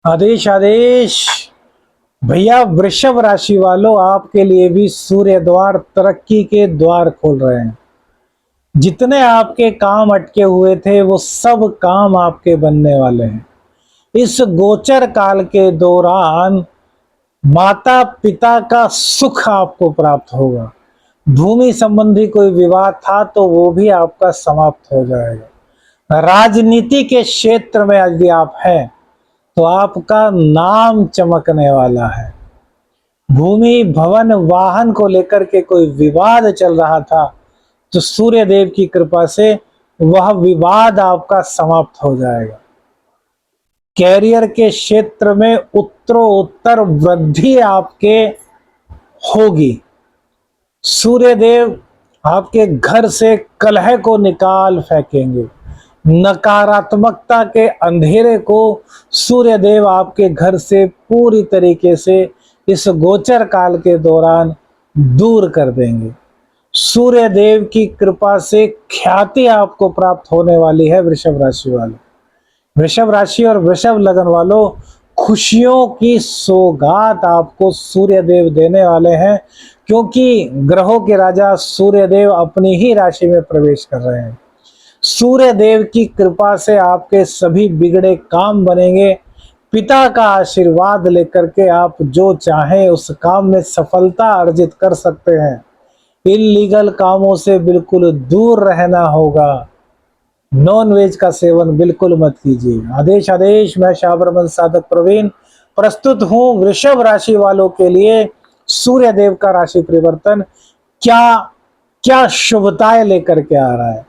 आदेश आदेश। भैया वृषभ राशि वालों, आपके लिए भी सूर्य द्वार तरक्की के द्वार खोल रहे हैं। जितने आपके काम अटके हुए थे वो सब काम आपके बनने वाले हैं। इस गोचर काल के दौरान माता पिता का सुख आपको प्राप्त होगा। भूमि संबंधी कोई विवाद था तो वो भी आपका समाप्त हो जाएगा। राजनीति के क्षेत्र में यदि आप हैं तो आपका नाम चमकने वाला है। भूमि भवन वाहन को लेकर के कोई विवाद चल रहा था तो सूर्य देव की कृपा से वह विवाद आपका समाप्त हो जाएगा। कैरियर के क्षेत्र में उत्तरोत्तर वृद्धि आपके होगी। सूर्य देव आपके घर से कलह को निकाल फेंकेंगे। नकारात्मकता के अंधेरे को सूर्य देव आपके घर से पूरी तरीके से इस गोचर काल के दौरान दूर कर देंगे। सूर्य देव की कृपा से ख्याति आपको प्राप्त होने वाली है। वृषभ राशि वालों, वृषभ राशि और वृषभ लगन वालों, खुशियों की सौगात आपको सूर्य देव देने वाले हैं, क्योंकि ग्रहों के राजा सूर्य देव अपनी ही राशि में प्रवेश कर रहे हैं। सूर्य देव की कृपा से आपके सभी बिगड़े काम बनेंगे। पिता का आशीर्वाद लेकर के आप जो चाहें उस काम में सफलता अर्जित कर सकते हैं। इल्लीगल कामों से बिल्कुल दूर रहना होगा। नॉन वेज का सेवन बिल्कुल मत कीजिए। आदेश आदेश। मैं शाबरमन साधक प्रवीण प्रस्तुत हूं वृषभ राशि वालों के लिए सूर्य देव का राशि परिवर्तन क्या क्या शुभताएं लेकर के आ रहा है।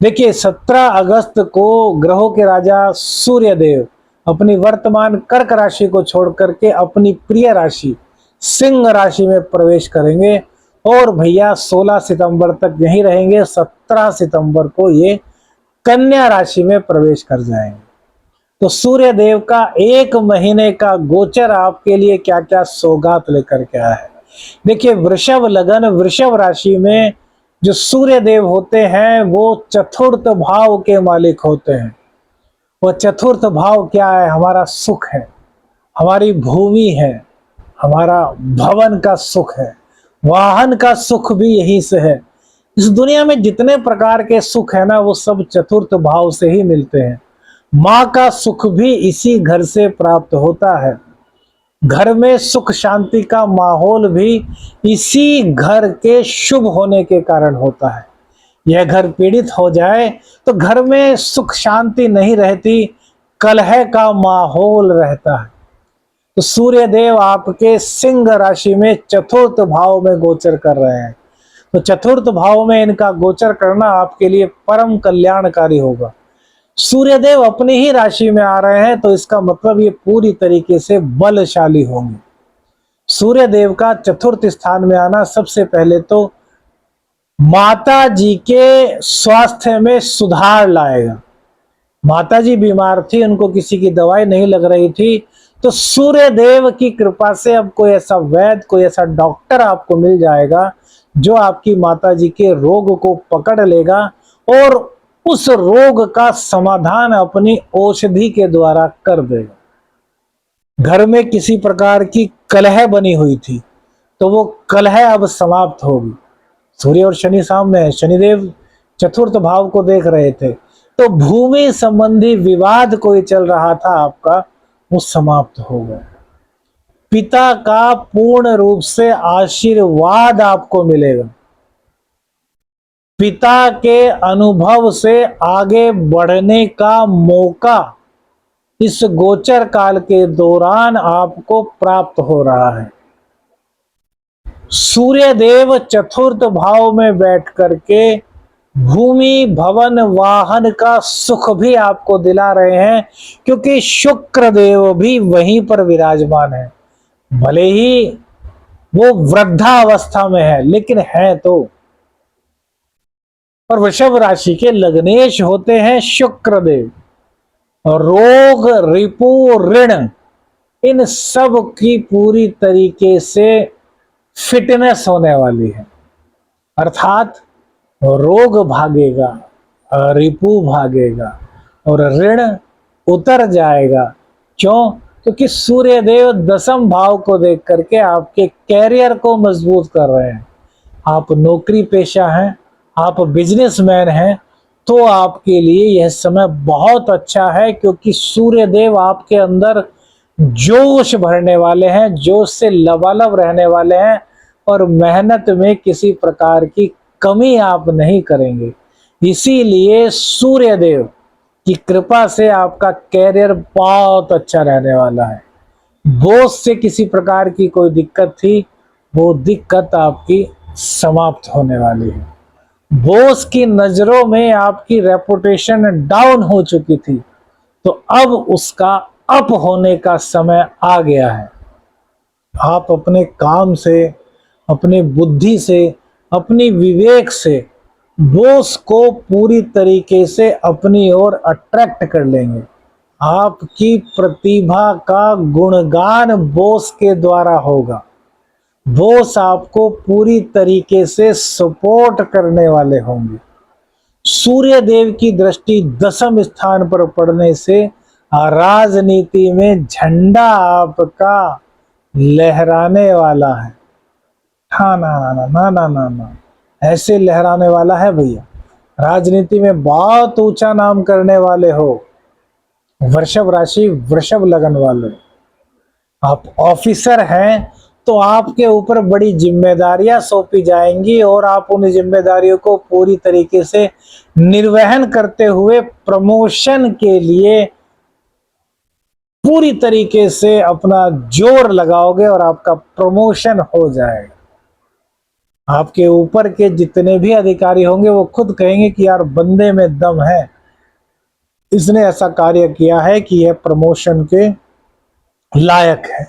देखिए, 17 अगस्त को ग्रहों के राजा सूर्य देव अपनी वर्तमान कर्क राशि को छोड़ करके अपनी प्रिय राशि सिंह राशि में प्रवेश करेंगे और भैया 16 सितंबर तक यहीं रहेंगे। 17 सितंबर को ये कन्या राशि में प्रवेश कर जाएंगे। तो सूर्य देव का एक महीने का गोचर आपके लिए क्या क्या सौगात लेकर के आया है। देखिए, वृषभ लगन वृषभ राशि में जो सूर्य देव होते हैं वो चतुर्थ भाव के मालिक होते हैं। वो चतुर्थ भाव क्या है? हमारा सुख है, हमारी भूमि है, हमारा भवन का सुख है, वाहन का सुख भी यहीं से है। इस दुनिया में जितने प्रकार के सुख है ना, वो सब चतुर्थ भाव से ही मिलते हैं। माँ का सुख भी इसी घर से प्राप्त होता है। घर में सुख शांति का माहौल भी इसी घर के शुभ होने के कारण होता है। यह घर पीड़ित हो जाए तो घर में सुख शांति नहीं रहती, कलह का माहौल रहता है। तो सूर्य देव आपके सिंह राशि में चतुर्थ भाव में गोचर कर रहे हैं। तो चतुर्थ भाव में इनका गोचर करना आपके लिए परम कल्याणकारी होगा। सूर्य देव अपनी ही राशि में आ रहे हैं तो इसका मतलब ये पूरी तरीके से बलशाली होंगे। सूर्य देव का चतुर्थ स्थान में आना सबसे पहले तो माता जी के स्वास्थ्य में सुधार लाएगा। माता जी बीमार थी, उनको किसी की दवाई नहीं लग रही थी, तो सूर्य देव की कृपा से अब कोई ऐसा वैद्य, कोई ऐसा डॉक्टर आपको मिल जाएगा जो आपकी माता जी के रोग को पकड़ लेगा और उस रोग का समाधान अपनी औषधि के द्वारा कर देगा। घर में किसी प्रकार की कलह बनी हुई थी तो वो कलह अब समाप्त होगी। सूर्य और शनि सामने है, शनिदेव चतुर्थ भाव को देख रहे थे, तो भूमि संबंधी विवाद कोई चल रहा था आपका, वो समाप्त हो गया। पिता का पूर्ण रूप से आशीर्वाद आपको मिलेगा। पिता के अनुभव से आगे बढ़ने का मौका इस गोचर काल के दौरान आपको प्राप्त हो रहा है। सूर्य देव चतुर्थ भाव में बैठ करके भूमि भवन वाहन का सुख भी आपको दिला रहे हैं, क्योंकि शुक्र देव भी वहीं पर विराजमान है। भले ही वो वृद्धावस्था में है लेकिन है तो। और वृषभ राशि के लग्नेश होते हैं शुक्र देव। और रोग रिपु ऋण इन सब की पूरी तरीके से फिटनेस होने वाली है। अर्थात रोग भागेगा, रिपु भागेगा और ऋण उतर जाएगा। क्यों? क्योंकि सूर्य देव दसम भाव को देख करके आपके कैरियर को मजबूत कर रहे हैं। आप नौकरी पेशा हैं, आप बिजनेसमैन हैं, तो आपके लिए यह समय बहुत अच्छा है, क्योंकि सूर्य देव आपके अंदर जोश भरने वाले हैं, जोश से लबालब रहने वाले हैं, और मेहनत में किसी प्रकार की कमी आप नहीं करेंगे। इसीलिए सूर्य देव की कृपा से आपका कैरियर बहुत अच्छा रहने वाला है। बॉस से किसी प्रकार की कोई दिक्कत थी, वो दिक्कत आपकी समाप्त होने वाली है। बॉस की नजरों में आपकी रेपुटेशन डाउन हो चुकी थी, तो अब उसका अप होने का समय आ गया है। आप अपने काम से, अपनी बुद्धि से, अपनी विवेक से बॉस को पूरी तरीके से अपनी ओर अट्रैक्ट कर लेंगे। आपकी प्रतिभा का गुणगान बॉस के द्वारा होगा। बॉस आपको पूरी तरीके से सपोर्ट करने वाले होंगे। सूर्य देव की दृष्टि दसम स्थान पर पड़ने से राजनीति में झंडा आपका लहराने वाला है। हाँ, ना ना ना ना ना ना ना, ऐसे लहराने वाला है भैया। राजनीति में बहुत ऊंचा नाम करने वाले हो। वृषभ राशि, वृषभ लगन वाले, आप ऑफिसर हैं तो आपके ऊपर बड़ी जिम्मेदारियां सौंपी जाएंगी, और आप उन जिम्मेदारियों को पूरी तरीके से निर्वहन करते हुए प्रमोशन के लिए पूरी तरीके से अपना जोर लगाओगे, और आपका प्रमोशन हो जाएगा। आपके ऊपर के जितने भी अधिकारी होंगे वो खुद कहेंगे कि यार बंदे में दम है, इसने ऐसा कार्य किया है कि यह प्रमोशन के लायक है।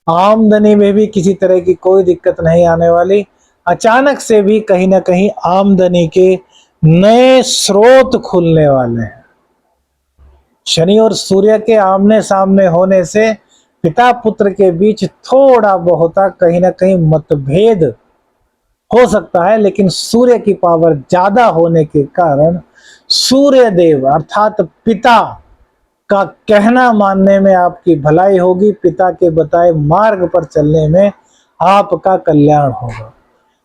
आमदनी में भी किसी तरह की कोई दिक्कत नहीं आने वाली। अचानक से भी कहीं ना कहीं आमदनी के नए स्रोत खुलने वाले हैं। शनि और सूर्य के आमने सामने होने से पिता पुत्र के बीच थोड़ा बहुत कहीं ना कहीं मतभेद हो सकता है, लेकिन सूर्य की पावर ज्यादा होने के कारण सूर्य देव अर्थात पिता का कहना मानने में आपकी भलाई होगी। पिता के बताए मार्ग पर चलने में आपका कल्याण होगा।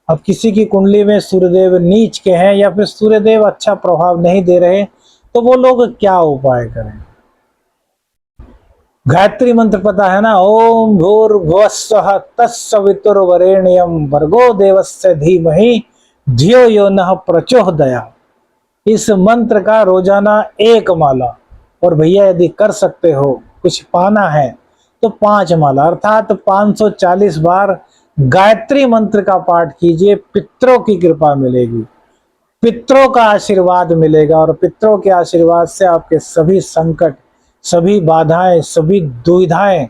अब किसी की कुंडली में सूर्यदेव नीच के हैं या फिर सूर्यदेव अच्छा प्रभाव नहीं दे रहे, तो वो लोग क्या उपाय करें? गायत्री मंत्र पता है ना? ओम भूर्भुवस्सुः तत्सवितुर्वरेण्यं भर्गो देवस्य धीमहि धियो यो नः प्रचोदयात्। इस मंत्र का रोजाना एक माला, और भैया यदि कर सकते हो, कुछ पाना है तो 5 माला अर्थात 540 बार गायत्री मंत्र का पाठ कीजिए। पितरों की कृपा मिलेगी, पितरों का आशीर्वाद मिलेगा, और पितरों के आशीर्वाद से आपके सभी संकट, सभी बाधाएं, सभी दुविधाएं,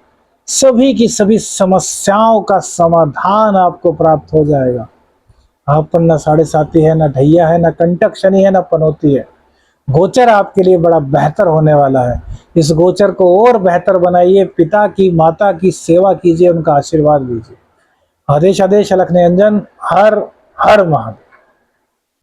सभी की सभी समस्याओं का समाधान आपको प्राप्त हो जाएगा। आप पर ना 7.5 है, ना ढैया है, ना कंटक शनि है, ना पनौती है। गोचर आपके लिए बड़ा बेहतर होने वाला है। इस गोचर को और बेहतर बनाइए। पिता की, माता की सेवा कीजिए, उनका आशीर्वाद लीजिए। आदेश आदेश अलख निरंजन। हर हर महादेव।